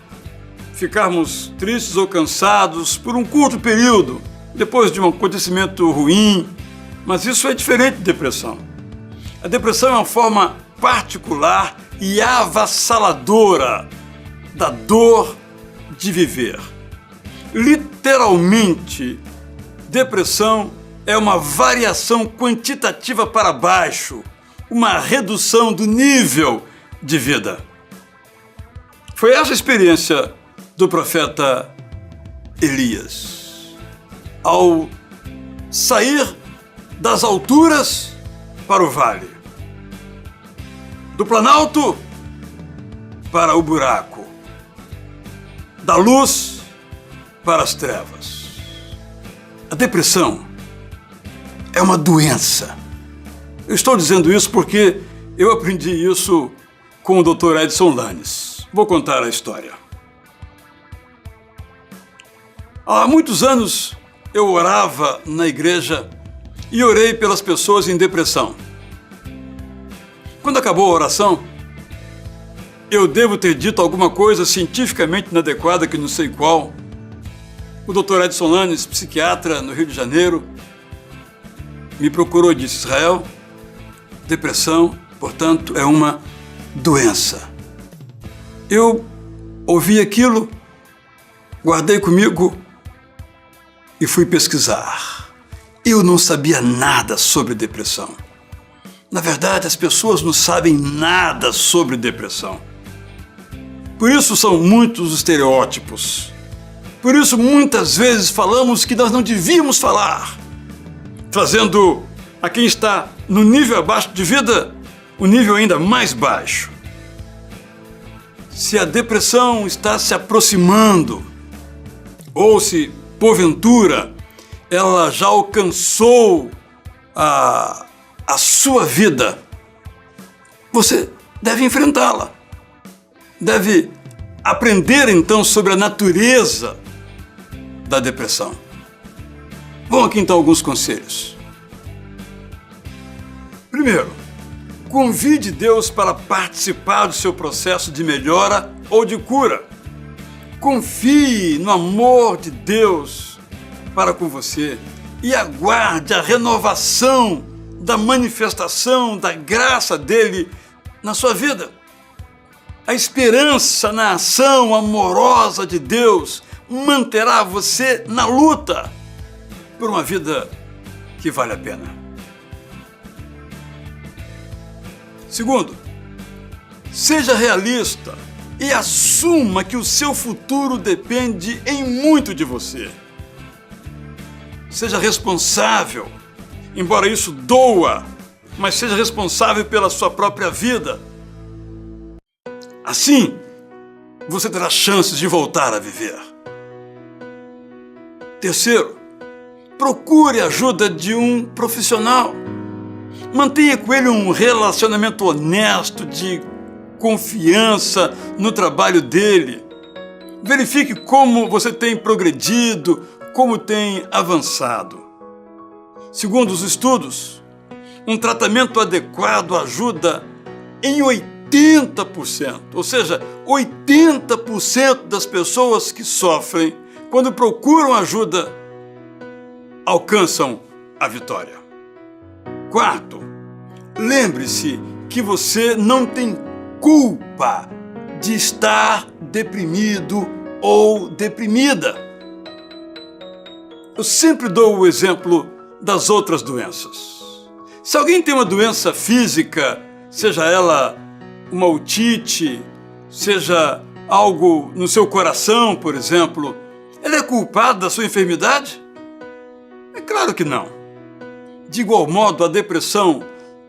ficarmos tristes ou cansados por um curto período, depois de um acontecimento ruim, mas isso é diferente de depressão. A depressão é uma forma particular e avassaladora da dor de viver. Literalmente, depressão é uma variação quantitativa para baixo, uma redução do nível de vida. Foi essa a experiência do profeta Elias. Ao sair das alturas para o vale, do planalto para o buraco, da luz para as trevas. A depressão é uma doença. Eu estou dizendo isso porque eu aprendi isso com o Dr. Edson Lanes. Vou contar a história. Há muitos anos eu orava na igreja e orei pelas pessoas em depressão. Quando acabou a oração, eu devo ter dito alguma coisa cientificamente inadequada, que não sei qual. O Dr. Edson Lanes, psiquiatra no Rio de Janeiro, me procurou e disse: Israel, depressão, portanto, é uma doença. Eu ouvi aquilo, guardei comigo e fui pesquisar. Eu não sabia nada sobre depressão. Na verdade, as pessoas não sabem nada sobre depressão. Por isso são muitos os estereótipos. Por isso, muitas vezes falamos que nós não devíamos falar, trazendo a quem está no nível abaixo de vida um nível ainda mais baixo. Se a depressão está se aproximando, ou se, porventura, ela já alcançou a sua vida, você deve enfrentá-la. Deve aprender, então, sobre a natureza da depressão. Vamos aqui, então, alguns conselhos. Primeiro, convide Deus para participar do seu processo de melhora ou de cura. Confie no amor de Deus para com você e aguarde a renovação da manifestação da graça dele na sua vida. A esperança na ação amorosa de Deus manterá você na luta por uma vida que vale a pena. Segundo, seja realista e assuma que o seu futuro depende em muito de você. Seja responsável, embora isso doa, mas seja responsável pela sua própria vida. Assim, você terá chances de voltar a viver. Terceiro, procure a ajuda de um profissional. Mantenha com ele um relacionamento honesto, de confiança no trabalho dele. Verifique como você tem progredido, como tem avançado. Segundo os estudos, um tratamento adequado ajuda em 80%, ou seja, 80% das pessoas que sofrem, quando procuram ajuda, alcançam a vitória. Quarto, lembre-se que você não tem culpa de estar deprimido ou deprimida. Eu sempre dou o exemplo das outras doenças. Se alguém tem uma doença física, seja ela uma otite, seja algo no seu coração, por exemplo, ele é culpado da sua enfermidade? É claro que não. De igual modo, a depressão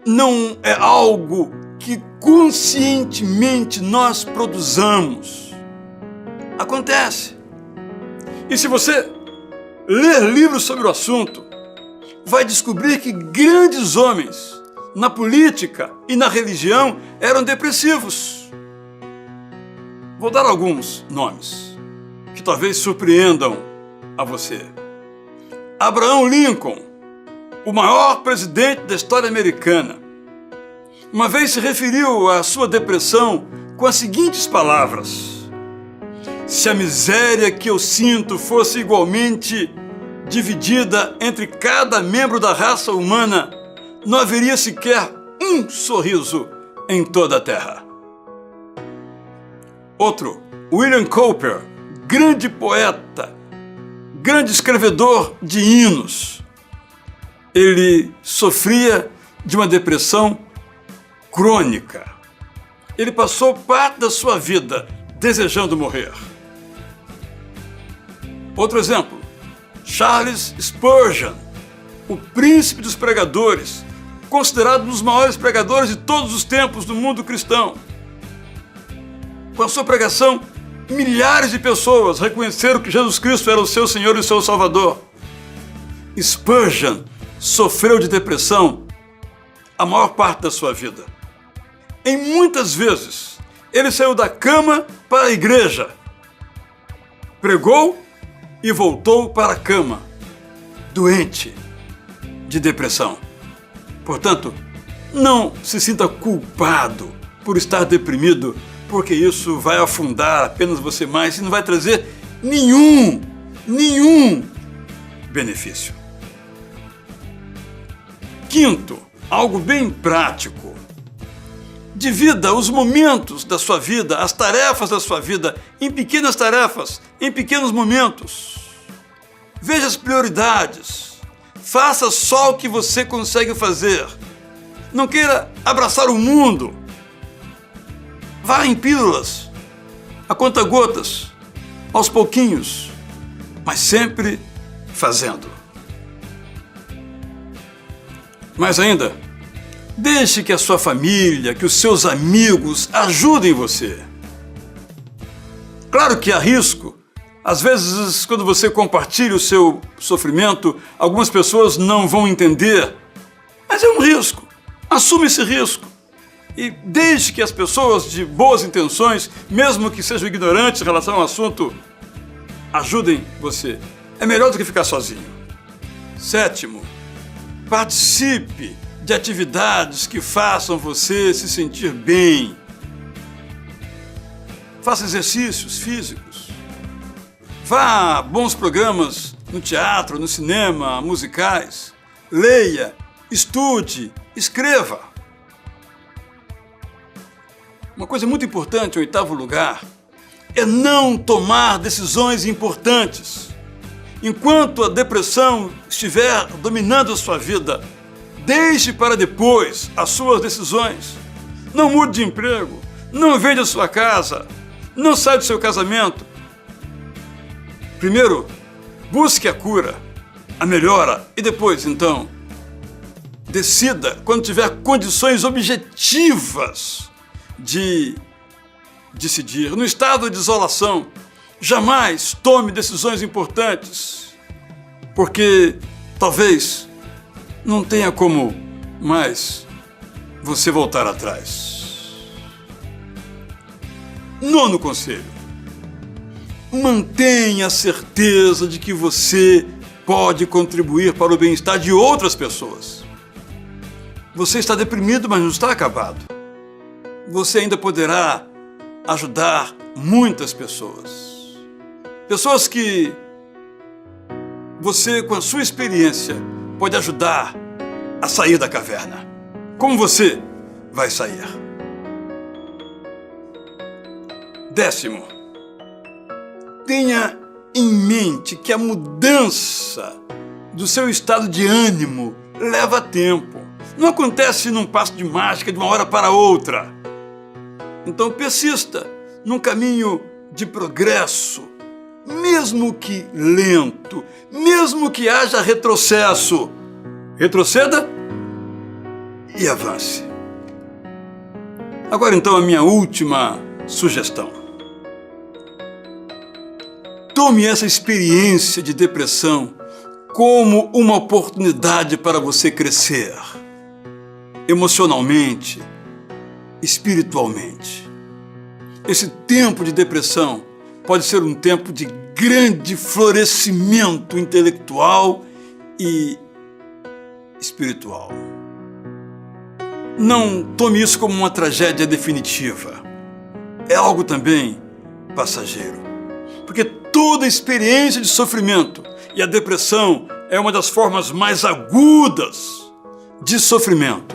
não é algo que conscientemente nós produzamos. Acontece. E se você ler livros sobre o assunto, vai descobrir que grandes homens na política e na religião eram depressivos. Vou dar alguns nomes que talvez surpreendam a você. Abraham Lincoln, o maior presidente da história americana, uma vez se referiu à sua depressão com as seguintes palavras: se a miséria que eu sinto fosse igualmente dividida entre cada membro da raça humana, não haveria sequer um sorriso em toda a Terra. Outro, William Cowper, grande poeta, grande escrevedor de hinos. Ele sofria de uma depressão crônica. Ele passou parte da sua vida desejando morrer. Outro exemplo, Charles Spurgeon, o príncipe dos pregadores, considerado um dos maiores pregadores de todos os tempos do mundo cristão. Com a sua pregação, milhares de pessoas reconheceram que Jesus Cristo era o seu Senhor e o seu Salvador. Spurgeon sofreu de depressão a maior parte da sua vida. Em muitas vezes, ele saiu da cama para a igreja, pregou e voltou para a cama, doente de depressão. Portanto, não se sinta culpado por estar deprimido, porque isso vai afundar apenas você mais e não vai trazer nenhum benefício. Quinto, algo bem prático. Divida os momentos da sua vida, as tarefas da sua vida, em pequenas tarefas, em pequenos momentos. Veja as prioridades. Faça só o que você consegue fazer. Não queira abraçar o mundo. Vá em pílulas, a conta-gotas, aos pouquinhos, mas sempre fazendo. Mais ainda, deixe que a sua família, que os seus amigos ajudem você. Claro que há risco. Às vezes, quando você compartilha o seu sofrimento, algumas pessoas não vão entender. Mas é um risco. Assume esse risco. E deixe que as pessoas de boas intenções, mesmo que sejam ignorantes em relação ao assunto, ajudem você. É melhor do que ficar sozinho. Sétimo, participe de atividades que façam você se sentir bem. Faça exercícios físicos. Vá a bons programas no teatro, no cinema, musicais. Leia, estude, escreva. Uma coisa muito importante, em oitavo lugar, é não tomar decisões importantes. Enquanto a depressão estiver dominando a sua vida, deixe para depois as suas decisões. Não mude de emprego, não venda a sua casa, não saia do seu casamento. Primeiro, busque a cura, a melhora e depois, então, decida quando tiver condições objetivas de decidir. No estado de isolação, jamais tome decisões importantes, porque talvez não tenha como mais você voltar atrás. Nono conselho: mantenha a certeza de que você pode contribuir para o bem-estar de outras pessoas. Você está deprimido, mas não está acabado. Você ainda poderá ajudar muitas pessoas. Pessoas que você, com a sua experiência, pode ajudar a sair da caverna. Como você vai sair? Décimo, tenha em mente que a mudança do seu estado de ânimo leva tempo. Não acontece num passo de mágica de uma hora para outra. Então persista, num caminho de progresso, mesmo que lento, mesmo que haja retrocesso. Retroceda e avance. Agora então a minha última sugestão. Tome essa experiência de depressão como uma oportunidade para você crescer emocionalmente, espiritualmente. Esse tempo de depressão pode ser um tempo de grande florescimento intelectual e espiritual. Não tome isso como uma tragédia definitiva. É algo também passageiro. Porque toda experiência de sofrimento, e a depressão é uma das formas mais agudas de sofrimento,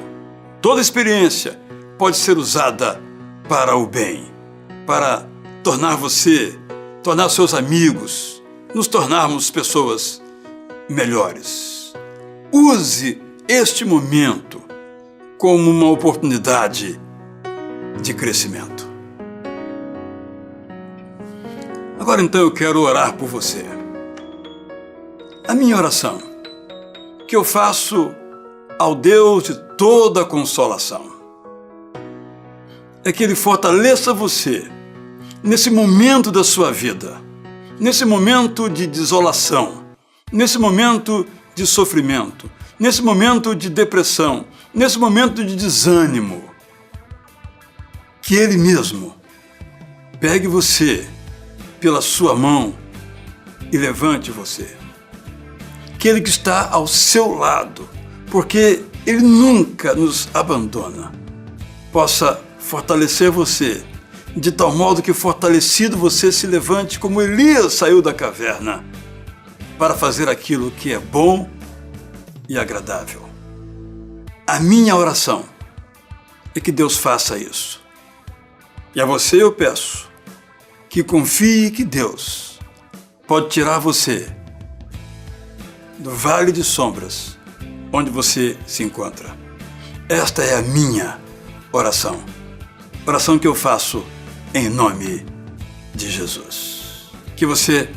toda experiência pode ser usada para o bem, para tornar seus amigos, nos tornarmos pessoas melhores. Use este momento como uma oportunidade de crescimento. Agora então eu quero orar por você. A minha oração, que eu faço ao Deus de toda consolação, é que Ele fortaleça você nesse momento da sua vida, nesse momento de desolação, nesse momento de sofrimento, nesse momento de depressão, nesse momento de desânimo. Que Ele mesmo pegue você pela sua mão e levante você. Que Ele que está ao seu lado, porque Ele nunca nos abandona, possa fortalecer você, de tal modo que fortalecido você se levante como Elias saiu da caverna, para fazer aquilo que é bom e agradável. A minha oração é que Deus faça isso. E a você eu peço que confie que Deus pode tirar você do vale de sombras onde você se encontra. Esta é a minha oração. Oração que eu faço em nome de Jesus. Que você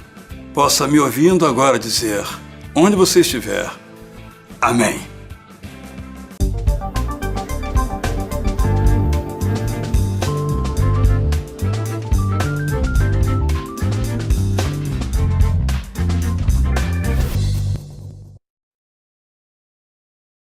possa me ouvindo agora dizer, onde você estiver, amém.